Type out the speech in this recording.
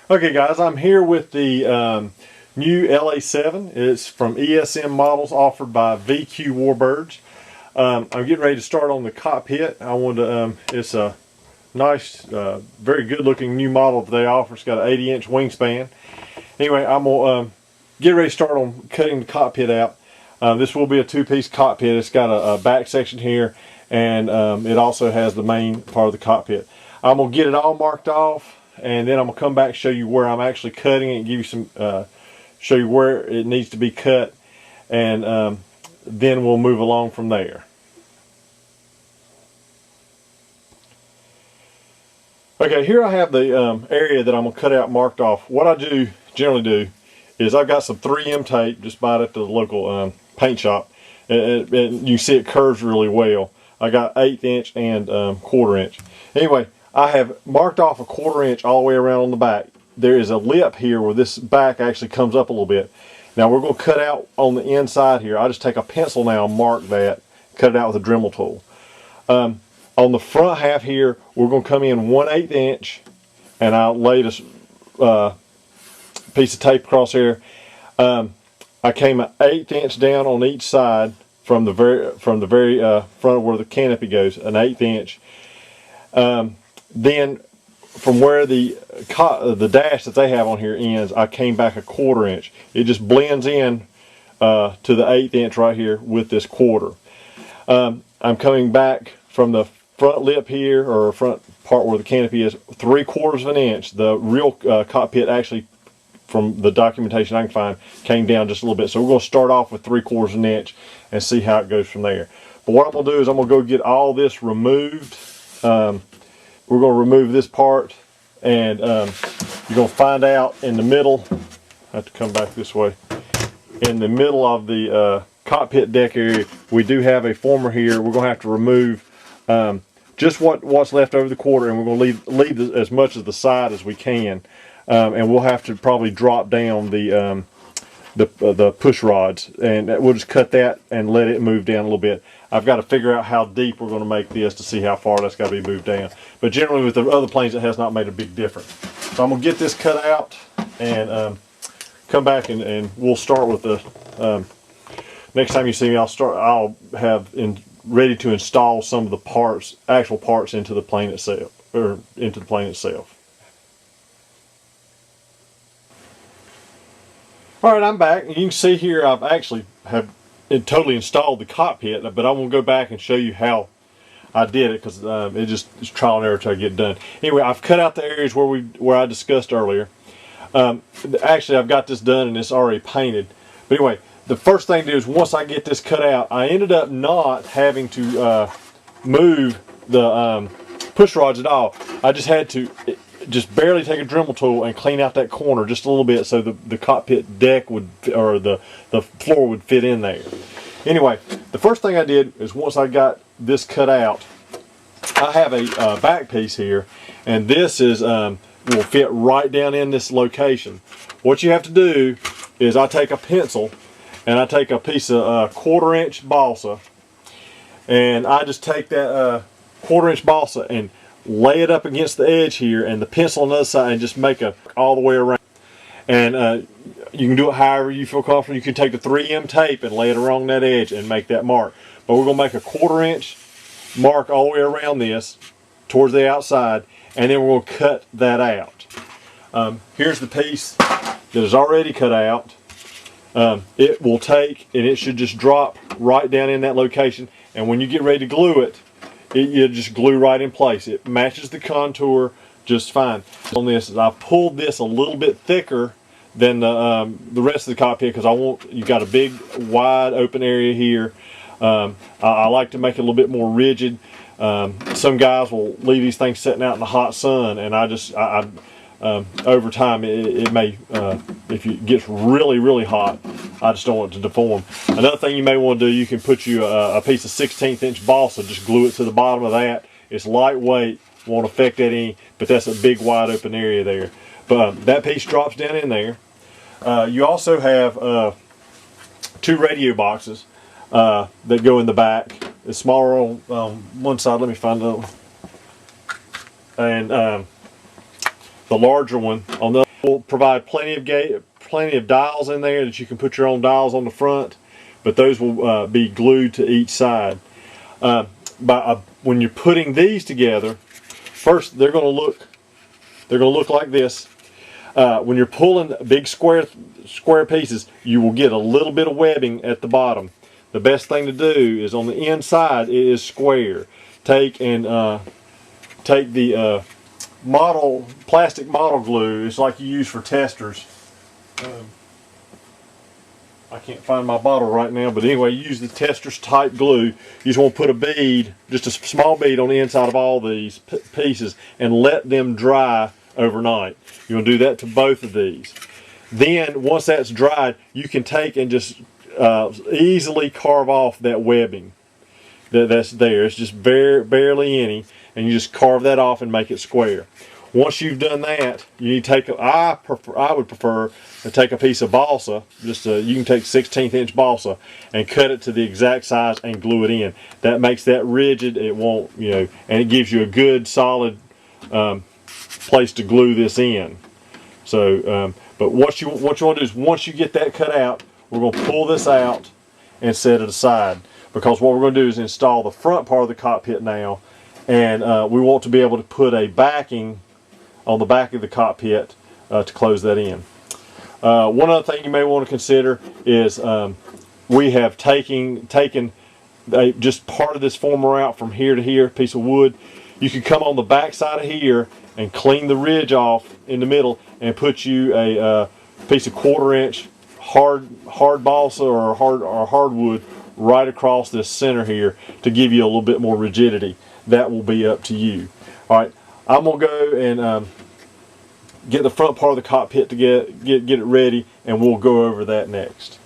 Okay guys, I'm here with the new LA-7. It's from ESM models offered by VQ Warbirds. I'm getting ready to start on the cockpit. I wanted to, it's a nice, very good looking new model that they offer. It's got an 80-inch wingspan. Anyway, I'm going to get ready to start on cutting the cockpit out. This will be a two-piece cockpit. It's got a back section here, and it also has the main part of the cockpit. I'm going to get it all marked off, and then I'm going to come back and show you where I'm actually cutting it and give you some, show you where it needs to be cut, and then we'll move along from there. Okay, here I have the area that I'm going to cut out marked off. What I generally do is I've got some 3M tape, just bought it at the local paint shop, and you see it curves really well. I got 1/8 inch and 1/4 inch. Anyway, I have marked off a 1/4 inch all the way around on the back. There is a lip here where this back actually comes up a little bit. Now we're going to cut out on the inside here. I just take a pencil now and mark that, cut it out with a Dremel tool. On the front half here, we're going to come in 1/8 inch, and I'll lay this piece of tape across here. I came 1/8 inch down on each side from the very front of where the canopy goes, an 1/8 inch. Then from where the dash that they have on here ends, I came back a 1/4 inch. It just blends in to the 1/8 inch right here with this 1/4. I'm coming back from the front lip here, or front part where the canopy is, 3/4 inch. The real cockpit, actually, from the documentation I can find, came down just a little bit. So we're going to start off with 3/4 inch and see how it goes from there. But what I'm going to do is I'm going to go get all this removed. We're going to remove this part, and you're going to find out in the middle, I have to come back this way, in the middle of the cockpit deck area, we do have a former here. We're going to have to remove just what's left over the 1/4, and we're going to leave as much of the side as we can, and we'll have to probably drop down the push rods, and we'll just cut that and let it move down a little bit. I've got to figure out how deep we're going to make this to see how far that's got to be moved down. But generally with the other planes, it has not made a big difference. So I'm going to get this cut out and come back, and we'll start with the next time you see me, I'll have ready to install some of the parts, actual parts, into the plane itself, or into the plane itself. Alright, I'm back. You can see here I've actually totally installed the cockpit, but I'm going to go back and show you how I did it, because it's trial and error till I get it done. Anyway, I've cut out the areas where I discussed earlier. Actually, I've got this done and it's already painted. But anyway, the first thing to do is, once I get this cut out, I ended up not having to move the push rods at all. I just had to just barely take a Dremel tool and clean out that corner just a little bit, so the cockpit deck would, or the floor would fit in there. Anyway, the first thing I did is, once I got this cut out, I have a back piece here, and this is will fit right down in this location. What you have to do is, I take a pencil and I take a piece of 1/4 inch balsa, and I just take that 1/4 inch balsa and lay it up against the edge here, and the pencil on the other side, and just make a all the way around. And you can do it however you feel comfortable. You can take the 3M tape and lay it along that edge and make that mark. But we're going to make a 1/4 inch mark all the way around this towards the outside, and then we're going to cut that out. Here's the piece that is already cut out. It will take, and it should just drop right down in that location, and when you get ready to glue it, you just glue right in place. It matches the contour just fine. On this, I pulled this a little bit thicker than the rest of the cockpit, because you got a big wide open area here. I like to make it a little bit more rigid. Some guys will leave these things sitting out in the hot sun, and over time it may, if it gets really hot, I just don't want it to deform. Another thing you may want to do, you can put a piece of 1/16 inch balsa, just glue it to the bottom of that. It's lightweight, won't affect that any, but that's a big wide open area there. But that piece drops down in there. You also have 2 radio boxes that go in the back. It's smaller on one side. Let me find it. And the larger one on the other. will provide plenty of dials in there that you can put your own dials on the front, but those will be glued to each side. When you're putting these together, first they're going to look like this. When you're pulling big square pieces, you will get a little bit of webbing at the bottom. The best thing to do is on the inside it is square. Take the plastic model glue. It's like you use for testers. I can't find my bottle right now, but anyway, use the testers type glue. You just want to put a bead, just a small bead on the inside of all these pieces and let them dry overnight. You're going to do that to both of these. Then once that's dried, you can take and just easily carve off that webbing that's there. It's just barely any, and you just carve that off and make it square. Once you've done that, you need to take I would prefer to take a piece of balsa, you can take 1/16 inch balsa and cut it to the exact size and glue it in. That makes that rigid. It won't, and it gives you a good solid place to glue this in. So, but what you want to do is once you get that cut out, we're going to pull this out and set it aside, because what we're going to do is install the front part of the cockpit now, and we want to be able to put a backing on the back of the cockpit to close that in. One other thing you may want to consider is we have taken just part of this former out from here to here, piece of wood. You can come on the back side of here and clean the ridge off in the middle and put you a piece of 1/4 inch hard balsa or hardwood right across this center here to give you a little bit more rigidity. That will be up to you. All right, I'm gonna go and get the front part of the cockpit to get it ready, and we'll go over that next.